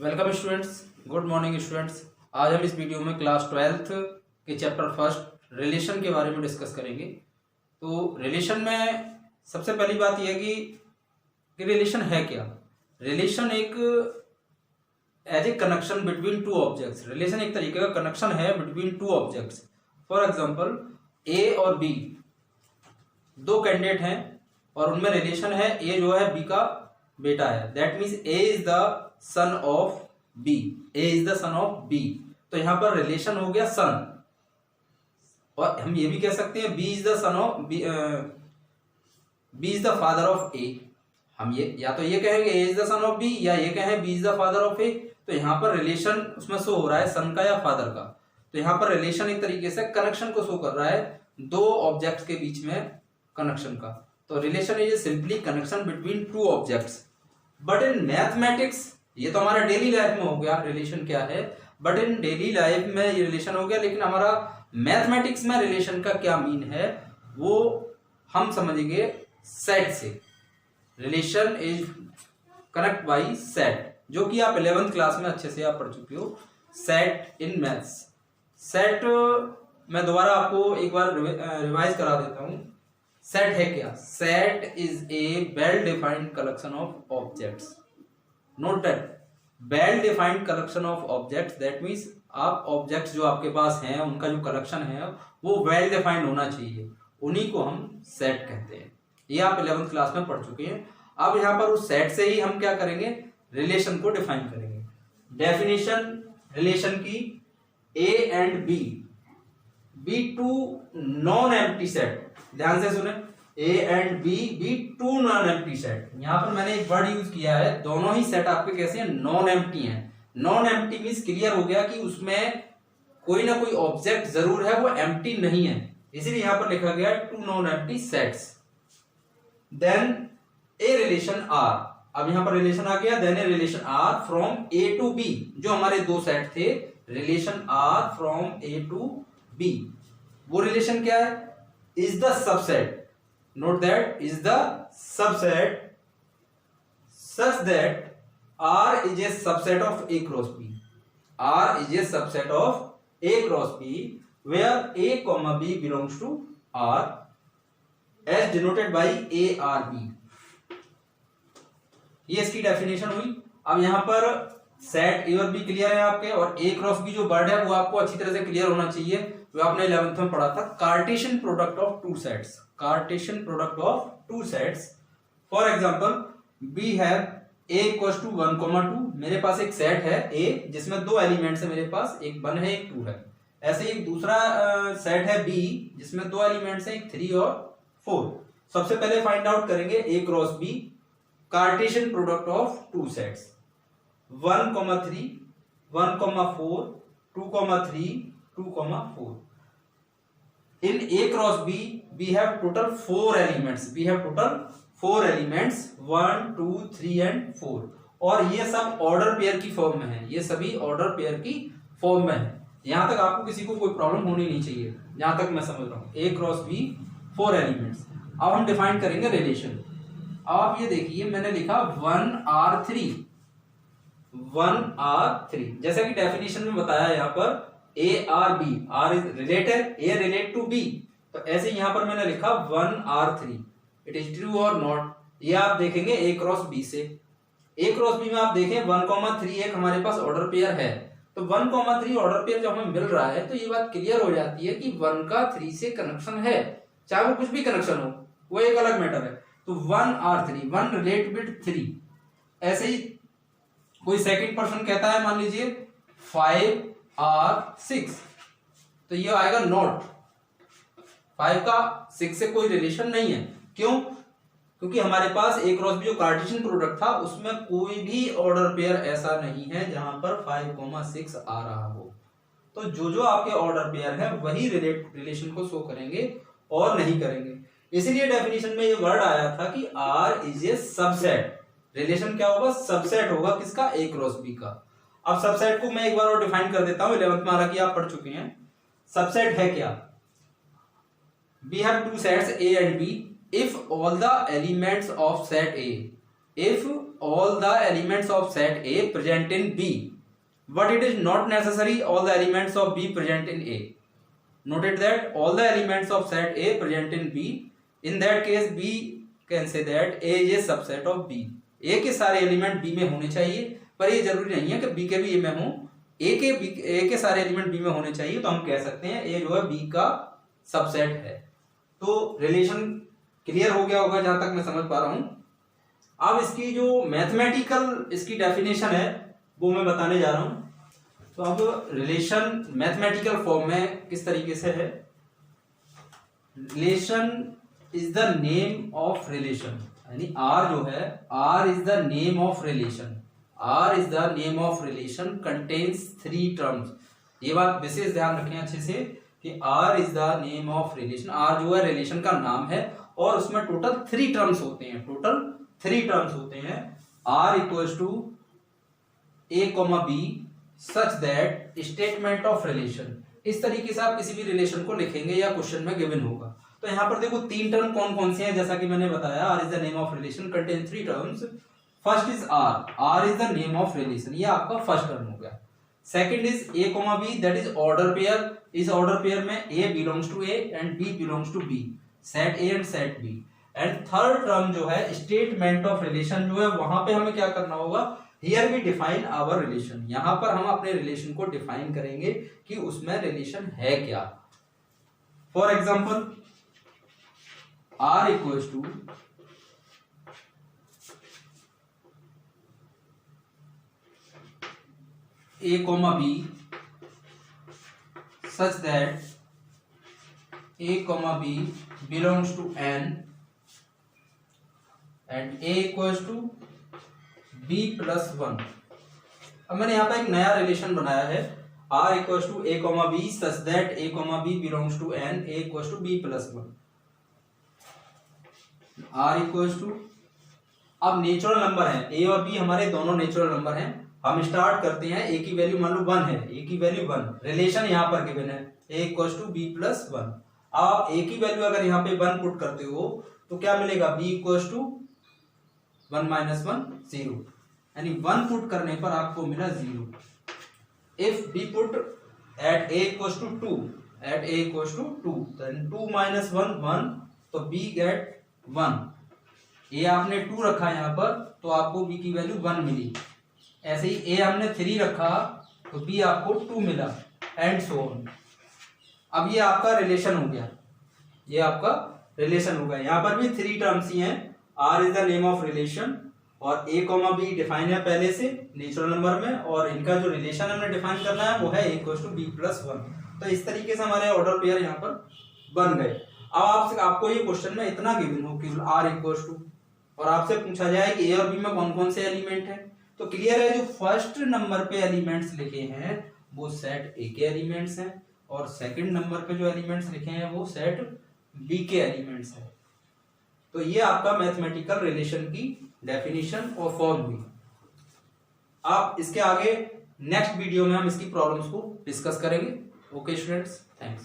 Welcome students, good morning students. आज हम इस वीडियो में क्लास 12th के चैप्टर फर्स्ट रिलेशन के बारे में डिस्कस करेंगे। तो रिलेशन में सबसे पहली बात यह है कि रिलेशन है क्या। रिलेशन एक as a connection between two objects. Relation एक तरीके का कनेक्शन है between two objects. For example A और बी दो कैंडिडेट हैं और उनमें रिलेशन है। ए जो है बी का बेटा है, that means A is the son of B. A is the son of B. तो यहां पर रिलेशन हो गया सन, और हम ये भी कह सकते हैं B is the son of B is the father of A. हम ये या तो ये कहेंगे A is the son of B, या ये कहें B is the father of A. तो यहां पर रिलेशन उसमें शो हो रहा है सन का या फादर का। तो यहां पर रिलेशन एक तरीके से कनेक्शन को शो कर रहा है दो ऑब्जेक्ट्स के बीच में कनेक्शन का। तो relation is simply connection between two objects. But in mathematics, ये तो हमारा डेली लाइफ में हो गया रिलेशन क्या है, बट इन डेली लाइफ में ये रिलेशन हो गया, लेकिन हमारा मैथमेटिक्स में रिलेशन का क्या मीन है वो हम समझेंगे सेट से। Relation is connect by set, जो कि आप 11th क्लास में अच्छे से आप पढ़ चुके हो। Set in maths. सेट मैं दोबारा आपको एक बार रिवाइज करा देता हूं। सेट है क्या? Set is a well defined collection of objects. Note that, well defined collection of objects, that means आप ऑब्जेक्ट्स जो आपके पास हैं उनका जो कलेक्शन है वो वेल डिफाइंड होना चाहिए, उन्हीं को हम सेट कहते हैं। ये आप 11th क्लास में पढ़ चुके हैं। अब यहां पर उस सेट से ही हम क्या करेंगे, रिलेशन को डिफाइन करेंगे। डेफिनेशन रिलेशन की, A and B two non empty set. ध्यान से सुने, A and B two non empty set. यहां पर मैंने एक वर्ड यूज किया है, दोनों ही सेट आपके कैसे हैं, नॉन एम्प्टी हैं। नॉन एम्प्टी मींस क्लियर हो गया कि उसमें कोई ना कोई ऑब्जेक्ट जरूर है, वो एम्प्टी नहीं है, इसीलिए यहां पर लिखा गया two non empty sets. Then a relation R. अब यहां पर रिलेशन आ गया, then a relation R from A to B. जो हमारे दो सेट थे, relation R from A to B, वो रिलेशन क्या है, is the subset. Note that, is the subset such that R is a subset of A cross B. R is a subset of A cross B where A comma B belongs to R as denoted by A R B. ये इसकी definition हुई। अब यहां पर set ए और B clear है आपके, और ए क्रॉस बी जो वर्ड है वो आपको अच्छी तरह से क्लियर होना चाहिए, वो आपने 11th में पढ़ा था। Cartesian product of two sets. Cartesian product of two sets. For example we have A equals to 1, 2। मेरे पास एक सेट है ए जिसमें दो एलिमेंट्स है, मेरे पास एक 1 है एक 2 है। ऐसे एक दूसरा सेट है बी जिसमें दो एलिमेंट्स हैं, एक 3 और 4। सबसे पहले फाइंड आउट करेंगे A cross B, Cartesian product of two sets 1, 3, 1, 4, 2, 3, 2, 4। In A cross B, we have total 4 elements. We have total 4 elements, 1, 2, 3 and 4। और ये सब ऑर्डर पेयर की फॉर्म में है, ये सभी ऑर्डर पेयर की फॉर्म में है। यहां तक आपको किसी को कोई प्रॉब्लम होनी नहीं चाहिए, जहां तक मैं समझ रहा हूं। A cross B 4 elements. अब हम डिफाइन करेंगे रिलेशन। अब आप ये देखिए, मैंने लिखा 1R3, 1R3। जैसा कि डेफिनेशन में बताया यहाँ पर A R B, R is related, A relate to B. तो ऐसे यहां पर मैंने लिखा 1R3। इट इज ट्रू और नॉट, ये आप देखेंगे ए क्रॉस बी से। ए क्रॉस बी में आप देखें 1, 3 एक हमारे पास ऑर्डर पेयर है। तो 1, 3 ऑर्डर पेयर जब हमें मिल रहा है तो ये बात क्लियर हो जाती है कि 1 का 3 से कनेक्शन है, चाहे वो कुछ भी कनेक्शन हो, वो एक अलग मैटर है। तो 1R3, 1 रिलेट विद 3। ऐसे ही कोई सेकंड पर्सन कहता है, मान लीजिए 5R6, तो ये आएगा नॉट। 5 का 6 से कोई रिलेशन नहीं है। क्यों? क्योंकि हमारे पास ए क्रॉस बी जो कार्टेशियन प्रोडक्ट था उसमें कोई भी ऑर्डर पेयर ऐसा नहीं है जहां पर 5, 6 आ रहा हो। तो जो आपके ऑर्डर पेयर है वही रिलेशन को शो करेंगे और नहीं करेंगे। इसीलिए डेफिनेशन में ये वर्ड आया था कि R is a subset. Relation क्या होगा, सबसेट होगा किसका, ए क्रॉस बी का। अब सबसेट को मैं एक बार और डिफाइन कर देता हूं, 11th में हालांकि आप पढ़ चुके हैं। सबसेट है क्या, we have two sets A and B if all the elements of set A, if all the elements of set A present in B, but it is not necessary all the elements of B present in A. Noted that all the elements of set A present in B. In that case, B can say that A is a subset of B. A के सारे element B में होने चाहिए, पर ये जरूरी नहीं है कि B के भी A में हो. A के सारे एलिमेंट B में होने चाहिए, तो हम कह सकते हैं A जो है B का सबसेट है. तो रिलेशन क्लियर हो गया होगा जहां तक मैं समझ पा रहा हूं. अब इसकी जो मैथमेटिकल इसकी डेफिनेशन है वो मैं बताने जा रहा हूं. तो अब रिलेशन मैथमेटिकल फॉर्म में किस तरीके से है. Relation is the name of relation, यानी R जो है, R is the name of relation. R is the name of relation contains 3 terms. ये बात विशेष ध्यान रखें अच्छे से कि R is the name of relation. R जो है रिलेशन का नाम है और उसमें टोटल 3 टर्म्स होते हैं. टोटल 3 टर्म्स होते हैं. R equals to A, B such that statement of relation. इस तरीके से आप किसी भी रिलेशन को लिखेंगे या क्वेश्चन में गिवन होगा. तो यहाँ पर देखो 3 टर्म कौन कौन से हैं, जैसा कि मैंने बताया. R is the name of relation contain 3 terms. First is R is the name of relation. ये आपका फर्स्ट टर्म हो गया. Second is A, B that is order pair. इस ऑर्डर पेयर में A belongs to A and B belongs to B. Set A and set B. And third term जो है statement of relation जो है, वहां पे हमें क्या करना होगा. Here we define our relation. यहां पर हम अपने रिलेशन को डिफाइन करेंगे कि उसमें रिलेशन है क्या. For example R equals to A, B such that A, B belongs to N and A equals to B plus 1. अब मैंने यहाँ पे एक नया रिलेशन बनाया है. R equals to A, B such that A, B belongs to N, A equals to B plus 1. R equals to, अब natural number है A और B, हमारे दोनों नेचुरल नंबर हैं. हम स्टार्ट करते हैं. A की वैल्यू मान लो 1 है. A की वैल्यू 1. रिलेशन यहाँ पर गिवन है A equals to B plus 1. आप A की वैल्यू अगर यहाँ पे 1 पुट करते हो तो क्या मिलेगा. B equals to 1 minus 1 0. यानी 1 पुट करने पर आपको मिला 0. If B put at A equals to 2, at A equals to 2, then 2 minus 1 1, तो B get 1. A आपने 2 रखा यहाँ पर तो आपको B की वैल्यू 1 मिली. ऐसे ही A हमने 3 रखा तो B आपको 2 मिला एंड सो ऑन. अब ये आपका रिलेशन हो गया. ये आपका रिलेशन हो गया. यहाँ पर भी 3 टर्म्स ही हैं. R is the name of relation और A, B डिफाइन है पहले से नेचुरल नंबर में, और इनका जो रिलेशन हमने डिफाइन करना है वो है A equals to B plus 1. तो इस तरीके से हमारे ऑर्डर पेयर यहाँ पर बन गए. अब आपको ये क्वेश्चन में इतना गिवन हो कि R इक्वल्स टू, और आपसे पूछा जाए कि A और B में कौन कौन से एलिमेंट है, तो क्लियर है जो फर्स्ट नंबर पे एलिमेंट्स लिखे हैं वो सेट A के एलिमेंट्स हैं, और सेकंड नंबर पे जो एलिमेंट्स लिखे हैं वो सेट B के एलिमेंट्स हैं. तो ये आपका मैथमेटिकल रिलेशन की डेफिनेशन और फॉर्म हुई. आप इसके आगे नेक्स्ट वीडियो में हम इसकी प्रॉब्लम्स को डिस्कस करेंगे. Okay students, thanks.